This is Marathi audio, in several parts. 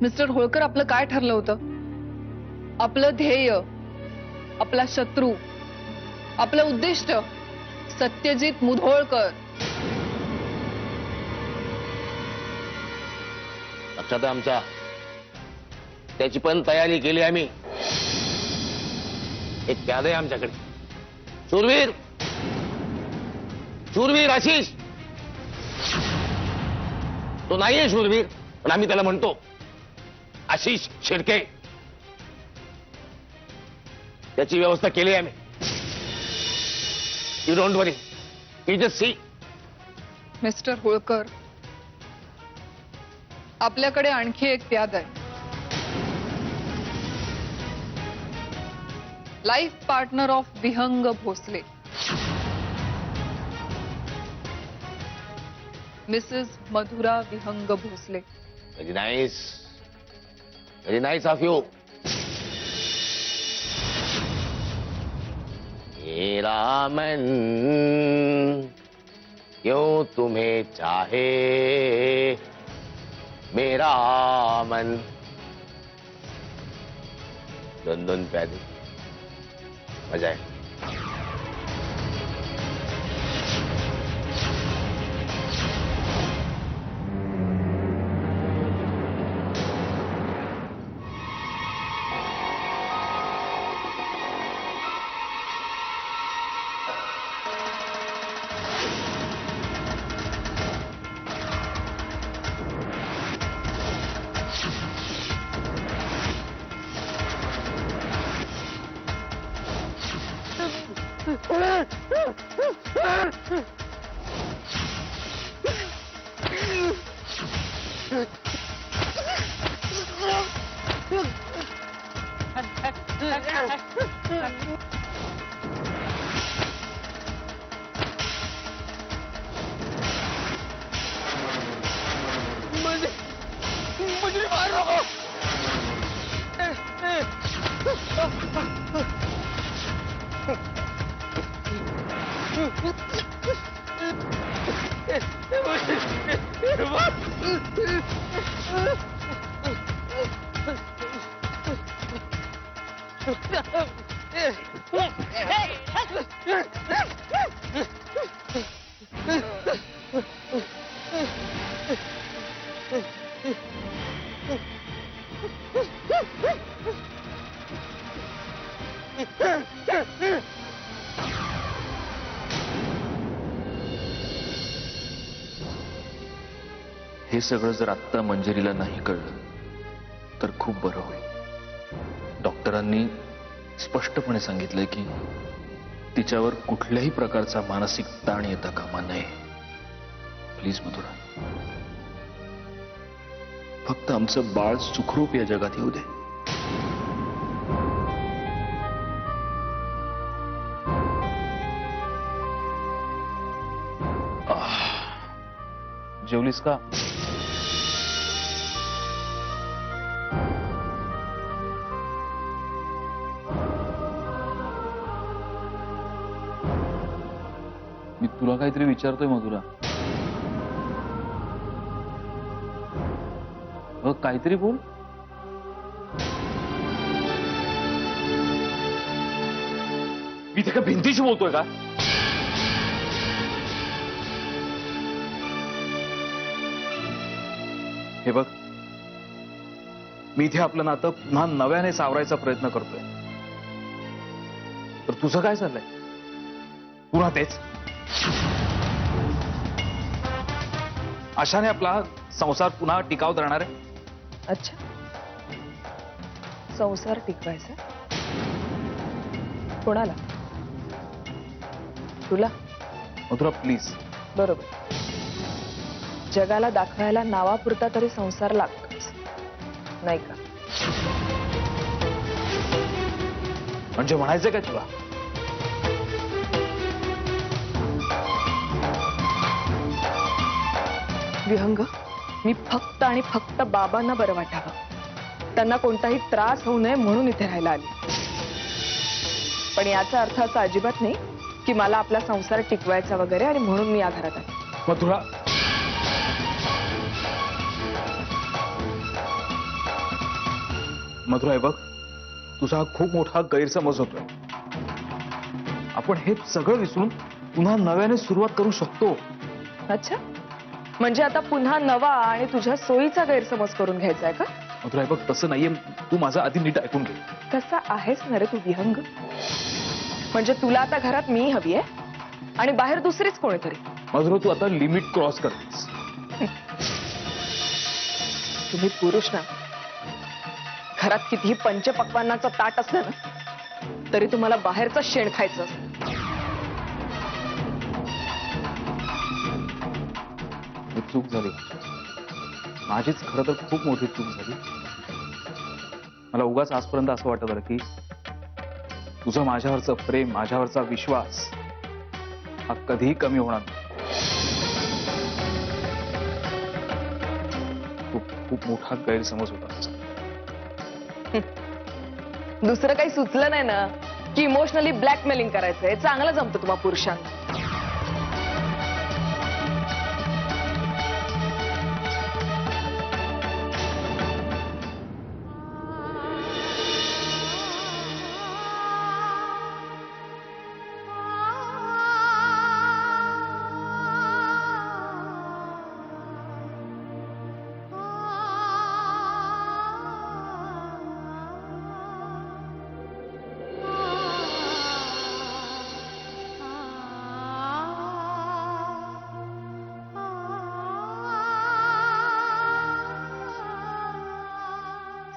मिस्टर होळकर, आपलं काय ठरलं होतं? आपलं ध्येय, आपला शत्रू, आपलं उद्दिष्ट सत्यजित मुधोळकर. लक्षात आहे आमच्या. त्याची पण तयारी केली आम्ही. एक प्याद आहे आमच्याकडे, शूरवीर शूरवीर आशिष. तो नाहीये शूरवीर, पण आम्ही त्याला म्हणतो आशिष शिर्के. त्याची व्यवस्था केली आम्ही. You don't worry, you just see. Mister Holkar, आपल्याकडे आणखी एक प्याद आहे. Life partner of Vihang Bhosale, Mrs Madhura Vihang Bhosale. Very nice of you. मेरा मन क्यों तुम्हें चाहे, मेरा मन. दोन दोन प्यादे, मजा आहे. हे सगळं जर आत्ता मंजिरीला नाही कळलं तर खूप बरं होईल. डॉक्टरांनी स्पष्टपणे सांगितलंय की तिच्यावर कुठल्याही प्रकारचा मानसिक ताण येता कामा नये. प्लीज मधुरा, फक्त आमचं बाळ सुखरूप या जगात येऊ दे. जेवलीस का? मी तुला काहीतरी विचारतोय मधुरा. काहीतरी बोल. मी ते का भिंतीशी बोलतोय का? हे बघ, मी इथे आपलं नातं पुन्हा नव्याने सावरायचा प्रयत्न करतोय. तर तुझं काय चाललंय? पुन्हा तेच? अशाने आपला संसार पुन्हा टिकावत राहणार आहे? अच्छा, संसार टिकवायचा कोणाला? तुला? मधुरा प्लीज. बरोबर, जगाला दाखवायला नावापुरता तरी संसार लागतोच, नाही का? म्हणजे म्हणायचं काय तुला? विहंग, मी फक्त आणि फक्त बाबांना बरं वाटावं, त्यांना कोणताही त्रास होऊ नये म्हणून इथे राहायला आली. पण याचा अर्थ असा अजिबात नाही की मला आपला संसार टिकवायचा वगैरे आणि म्हणून मी या घरात आले. मधुरा, मधुरा, हे बघ, तुझा हा खूप मोठा गैरसमज होतोय. आपण हे सगळं विसरून पुन्हा नव्याने सुरुवात करू शकतो. अच्छा, म्हणजे आता पुन्हा नवा आणि तुझ्या सोयीचा गैरसमज करून घ्यायचा आहे का? मधुरा, हे बघ, तसं नाहीये. तू माझं आधी नीट ऐकून घे. कसा आहेस ना रे तू विहंग? म्हणजे तुला आता घरात मी हवी आहे आणि बाहेर दुसरीच कोणीतरी. मधुरा, तू आता लिमिट क्रॉस करतेस. तुम्ही पुरुष ना, घरात कितीही पंचपक्वान्नाचं ताट असलं ना तरी तुम्हाला बाहेरचं शेण खायचं असतं. ही चूक झाली, माझीच खरं तर खूप मोठी चूक झाली. मला उगाच आजपर्यंत असं वाटत होतं की तुझं माझ्यावरचं प्रेम, माझ्यावरचा विश्वास हा कधीही कमी होणार नाही. खूप खूप मोठा गैरसमज होता. दुसरं काही सुचलं नाही ना की इमोशनली ब्लॅकमेलिंग करायचंय? चांगलं जमतं तुम्हा पुरुषांना.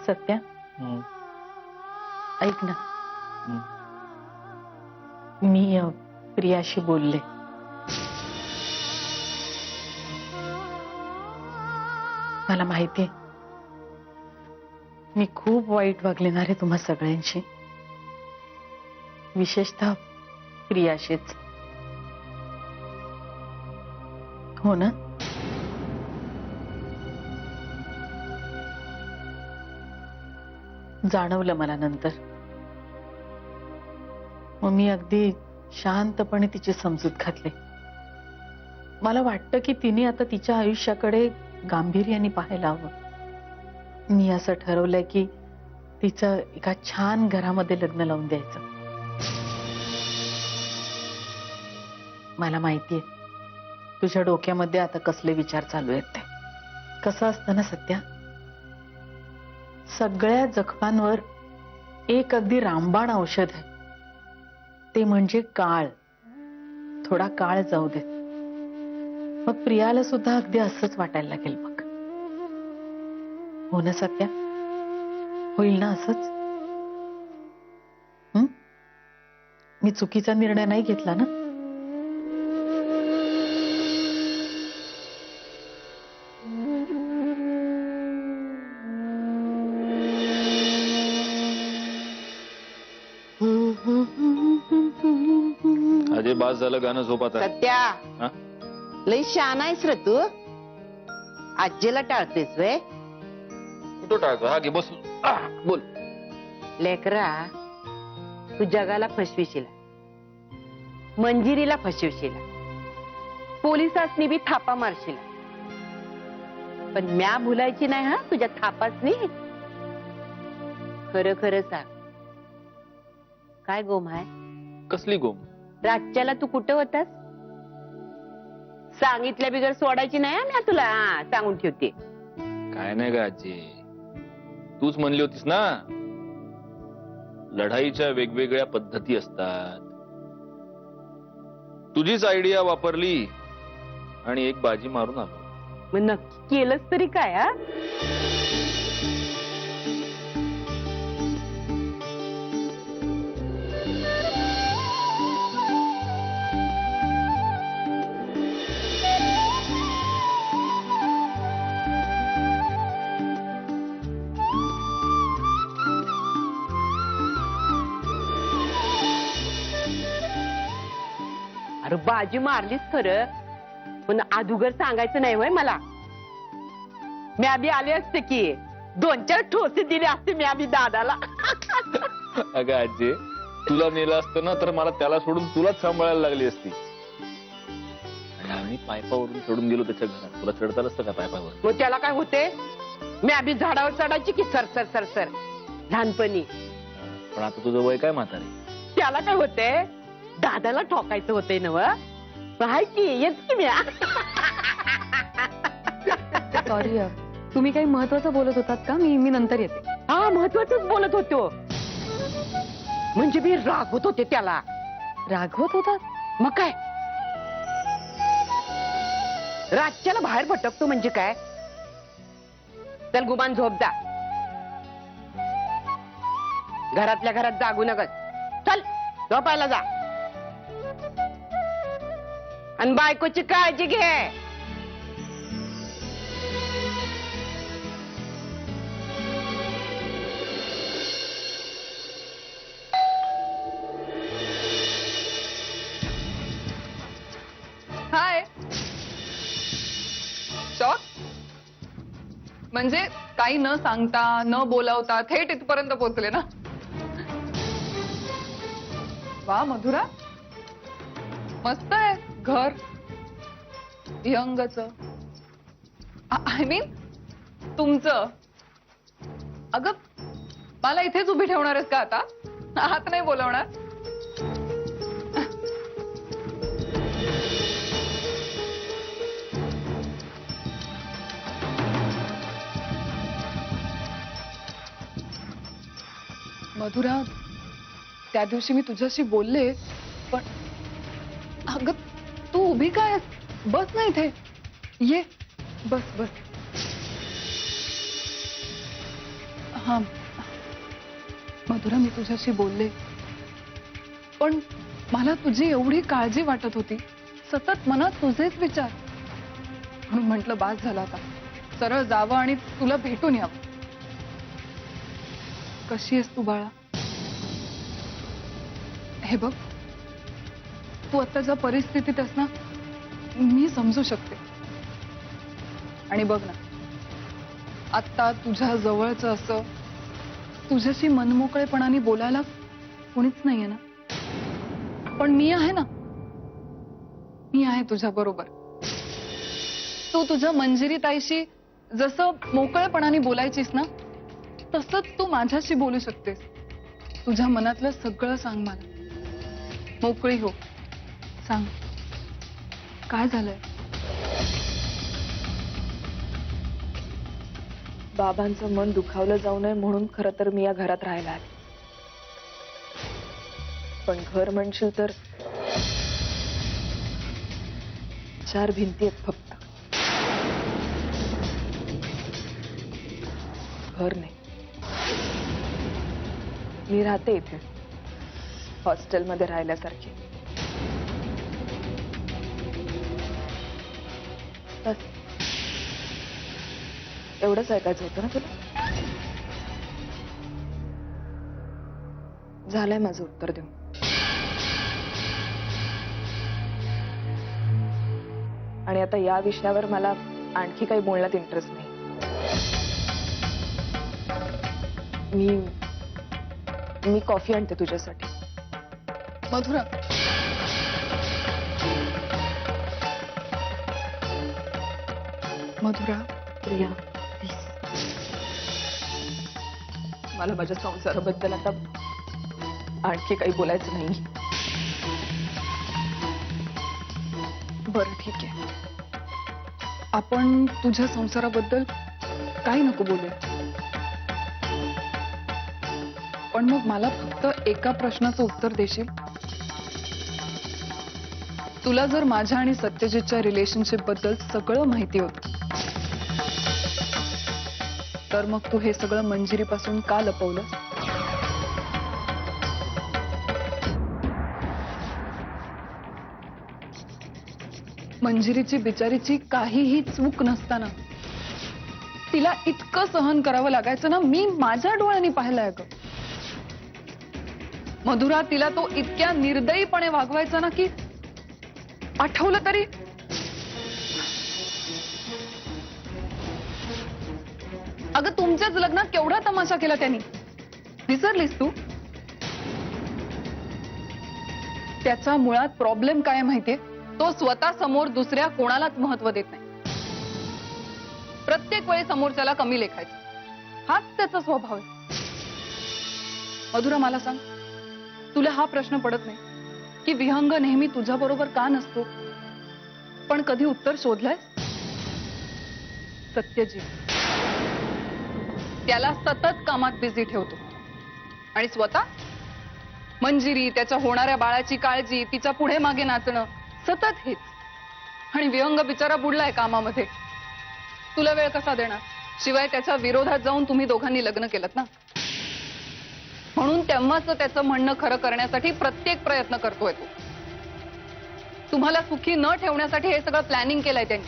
सत्या, ऐक ना, मी प्रियाशी बोलले. मला माहितीये मी खूप वाईट वागले ना रे तुम्हा सगळ्यांशी, विशेषतः प्रियाशीच. हो ना? जाणवलं मला नंतर. मग मी अगदी शांतपणे तिची समजूत घातली. मला वाटतं की तिने आता तिच्या आयुष्याकडे गांभीर्याने पाहायला हवं. मी असं ठरवलंय की तिचं एका छान घरामध्ये लग्न लावून द्यायचं. मला माहितीये तुझ्या डोक्यामध्ये आता कसले विचार चालू आहेत ते. कसं असतं ना सत्या, सगळ्या जखमांवर एक अगदी रामबाण औषध आहे, ते म्हणजे काळ. थोडा काळ जाऊ दे, मग प्रियाला सुद्धा अगदी असंच वाटायला लागेल बघ. हो ना सत्या? होईल ना असंच? मी चुकीचा निर्णय नाही घेतला ना? अजय, बास झालं गाणं, झोप आता. सत्या, हा? लई शान आहेस रे तू. आजीला टाळतेस वे. कुठं टाळतो? हा घे, बस. बोल. लेकरा, तू जगाला फसविशील, मंजिरीला फसविशील, पोलिसासनी बी थापा मारशील, पण म्या भुलायची नाही हा तुझ्या थापासनी. खरं खरं सांग, काय गोम आहे? कसली गोम? रातच्याला तू कुठं होतास? सांगितल्या बिगर सोडायची नाही हा म्या तुला. हा, सांगून ठेवते. काय नाही का आजी, तूच म्हणली होतीस ना, लढाईच्या वेगवेगळ्या पद्धती असतात. तुझीच आयडिया वापरली आणि एक बाजी मारून आलो. मग नक्की केलंच तरी काय? हा, अरे बाजी मारलीस खरं, पण अदुगर सांगायचं नाही होय मला. मी आधी आले असते की 2-4 ठोसे दिले असते मी आधी दादाला. अगं आजी, तुला नेलं असतं ना तर मला त्याला सोडून तुलाच सांभाळायला लागली असती. आणि आम्ही पायपावरून चढून गेलो त्याच्या घरात. तुला चढता नसतं का पायपावर? मग त्याला काय होते? मी आधी झाडावर चढायची की सर सर सर सर. लहानपणी. पण आता तुझं वय काय म्हातारे? त्याला काय होतंय, दादाला ठोकायचं होतंय नव. माहिती येत की मी. सॉरी तुम्ही काही महत्वाचं बोलत होतात का? मी नंतर येते. हा, महत्वाचंच बोलत होतो. म्हणजे मी रागवत होते त्याला. रागवत होतात? मग काय, रातच्याला बाहेर भटकतो म्हणजे काय. चल गुमान झोप जा. घरातल्या घरात जागू नकस. चल झोपायला जा. आणि बायकोची काळजी घे. हाय. शॉक म्हणजे काही न सांगता न बोलावता थेट इथपर्यंत पोहोचले ना. वा मधुरा, मस्त आहे घर विहंगच. आय मीन तुमचं. अगं मला इथेच उभी ठेवणार आहेस का आता? आत नाही बोलवणार? मधुरा, त्या दिवशी मी तुझ्याशी बोलले, पण अगं तू उभी काय आहेस? बस ना इथे. ये बस बस. हा मधुरा, मी तुझ्याशी बोलले, पण मला तुझी एवढी काळजी वाटत होती. सतत मनात तुझेच विचार. म्हणून म्हटलं बास झाला आता. सरळ जावं आणि तुला भेटून यावं. कशी आहेस तू बाळा? हे बघ, तू आता ज्या परिस्थितीत आहेस ना, मी समजू शकते. आणि बघ ना, आता तुझ्या जवळचं असं तुझ्याशी मनमोकळेपणाने बोलायला कोणीच नाहीये ना. पण मी आहे ना, मी आहे तुझ्या बरोबर. तू तुझ्या मंजिरी ताईशी जसं मोकळेपणाने बोलायचीस ना, तसंच तू माझ्याशी बोलू शकतेस. तुझ्या मनातलं सगळं सांग मला. मोकळी हो. सांग, काय झालंय? बाबांचं मन दुखावलं जाऊ नये म्हणून खरं तर मी या घरात राहायला आले. पण घर म्हणशील तर 4 भिंती आहेत फक्त. घर नाही. मी राहते इथे हॉस्टेलमध्ये राहिल्यासारखी. बस एवढंच ऐकायचं होतं ना तुला? झालंय माझं उत्तर देऊन. आणि आता या विषयावर मला आणखी काही बोलण्यात इंटरेस्ट नाही. मी कॉफी आणते तुझ्यासाठी. मधुरा, मधुरा, प्रिया मला माझ्या संसाराबद्दल आता आणखी काही बोलायचं नाही. बरं ठीक आहे. आपण तुझ्या संसाराबद्दल काही नको बोलूया. पण मग मला फक्त एका प्रश्नाचं उत्तर देशील? तुला जर माझ्या आणि सत्यजितच्या रिलेशनशिप बद्दल सगळं माहिती होतं, तर मग तू हे सगळं मंजिरीपासून का लपवलं? मंजिरीची बिचारीची काहीही चूक नसताना तिला इतकं सहन करावं लागायचं ना, मी माझ्या डोळ्यांनी पाहिलंय ग. मधुरा, तिला तो इतक्या निर्दयीपणे वागवायचा ना की आठवलं तरी अगं तुमच्याच लग्नात केवढा तमाशा केला त्यांनी, विसरलीस तू? त्याचा मुळात प्रॉब्लेम काय माहितीये? तो स्वतः समोर दुसऱ्या कोणालाच महत्व देत नाही. प्रत्येक वेळी समोरच्याला कमी लेखायचं, हाच त्याचा स्वभाव आहे. मधुरा मला सांग, तुला हा प्रश्न पडत नाही की विहंग नेहमी तुझ्या बरोबर का नसतो, पण कधी उत्तर शोधलंय? सत्यजित त्याला सतत कामात बिझी ठेवतो आणि स्वतः मंजिरी, त्याच्या होणाऱ्या बाळाची काळजी, तिच्या पुढे मागे नाचणं, सतत हेच. आणि विहंग बिचारा बुडलाय कामामध्ये. तुला वेळ कसा देणार? शिवाय त्याच्या विरोधात जाऊन तुम्ही दोघांनी लग्न केलं ना, म्हणून तेव्हाच त्याचं म्हणणं खरं करण्यासाठी प्रत्येक प्रयत्न करतोय तो. तुम्हाला सुखी न ठेवण्यासाठी हे सगळं प्लॅनिंग केलंय त्यांनी.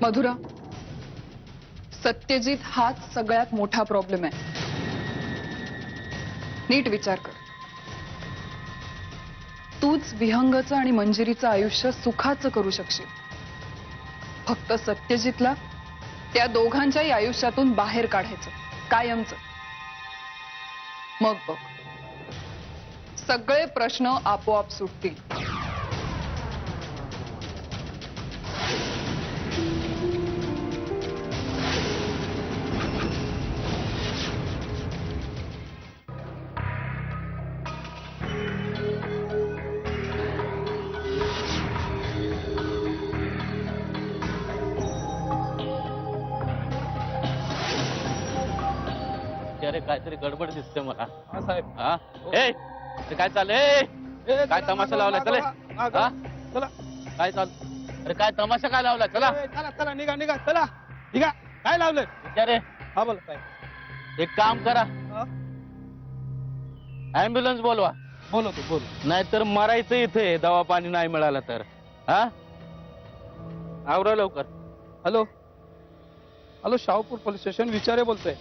मधुरा, सत्यजित हाच सगळ्यात मोठा प्रॉब्लेम आहे. नीट विचार कर. तूच विहंगचं आणि मंजिरीचं आयुष्य सुखाचं करू शकशील. फक्त सत्यजितला त्या दोघांच्याही आयुष्यातून बाहेर काढायचं, कायमचं. मग बघ, सगळे प्रश्न आपोआप सुटतील. अरे काहीतरी गडबड दिसते मला. हा साहेब. हा ए ते काय चाललंय? काय तमाशा लावलाय? चले चला काय चाल? अरे काय तमाशा काय लावलाय? चला चला चला निघा निघा चला निघा. काय लावलंय? विचारे हा बोला साहेब. एक काम करा, हा? ऍम्ब्युलन्स बोलवा. बोलवतो बोल. नाहीतर मरायचं इथे दवा पाणी नाही मिळालं तर. हा आवरा लवकर. हॅलो हॅलो, शाहूपूर पोलीस स्टेशन, विचारे बोलतोय.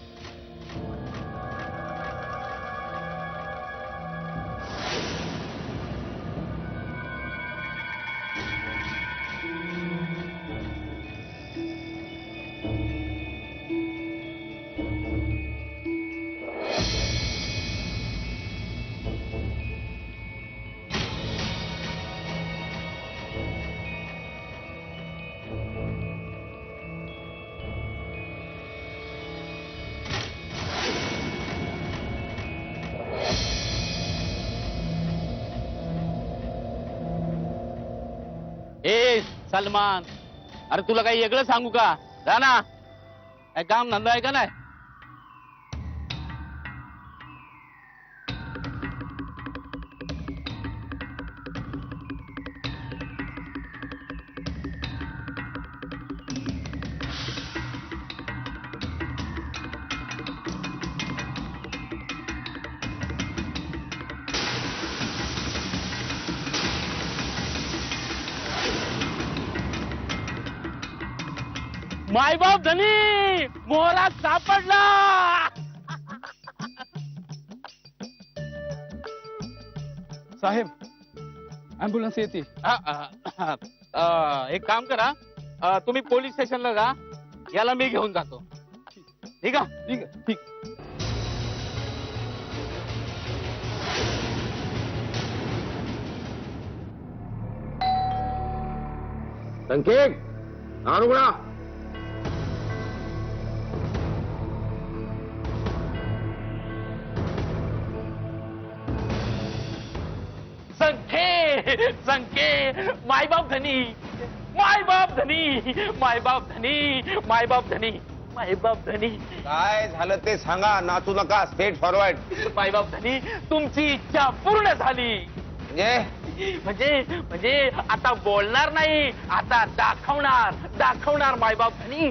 ए सलमान, अरे तुला काही वेगळं सांगू का? जा ना, काय काम धंदा आहे का नाही? मायबाप धनी मोहरात सापडला. साहेब ऍम्ब्युलन्स येते. एक काम करा, तुम्ही पोलीस स्टेशनला जा, याला मी घेऊन जातो. ठीक आहे? ठीक आहे ठीक. संकेत आणूळा. संखे मायबाप धनी, मायबाप धनी, मायबाप धनी, मायबाप धनी, मायबाप धनी. काय झालं ते सांगा, नाचू नका, स्ट्रेट फॉरवर्ड. मायबाप धनी, तुमची इच्छा पूर्ण झाली. म्हणजे म्हणजे आता बोलणार नाही, आता दाखवणार, दाखवणार मायबाप धनी.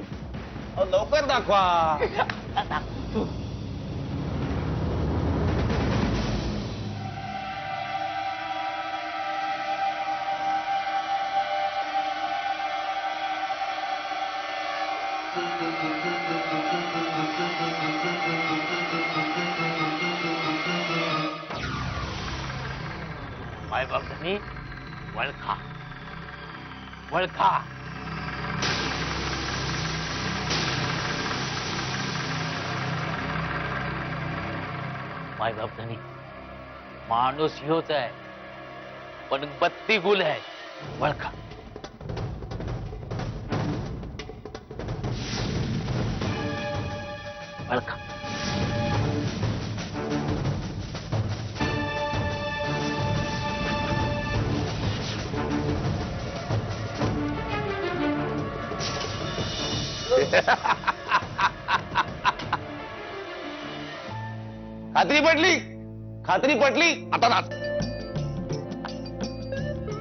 लवकर दाखवा. मायबाप धनी, वळखा, वळखा. मायबाप धनी, माणूस ह्योच आहे, पण बत्ती गुल आहे. वळखा. वळखा. खात्री पटली? खात्री पटली? आता नाच.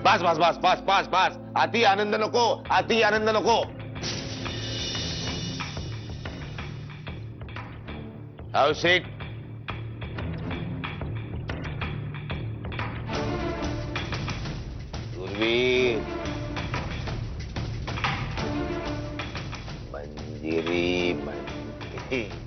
बस बस बस बस बस बस. अति आनंद नको, अति आनंद नको. हाव शेट. दूरवीर. मंजिरी मंजिरी.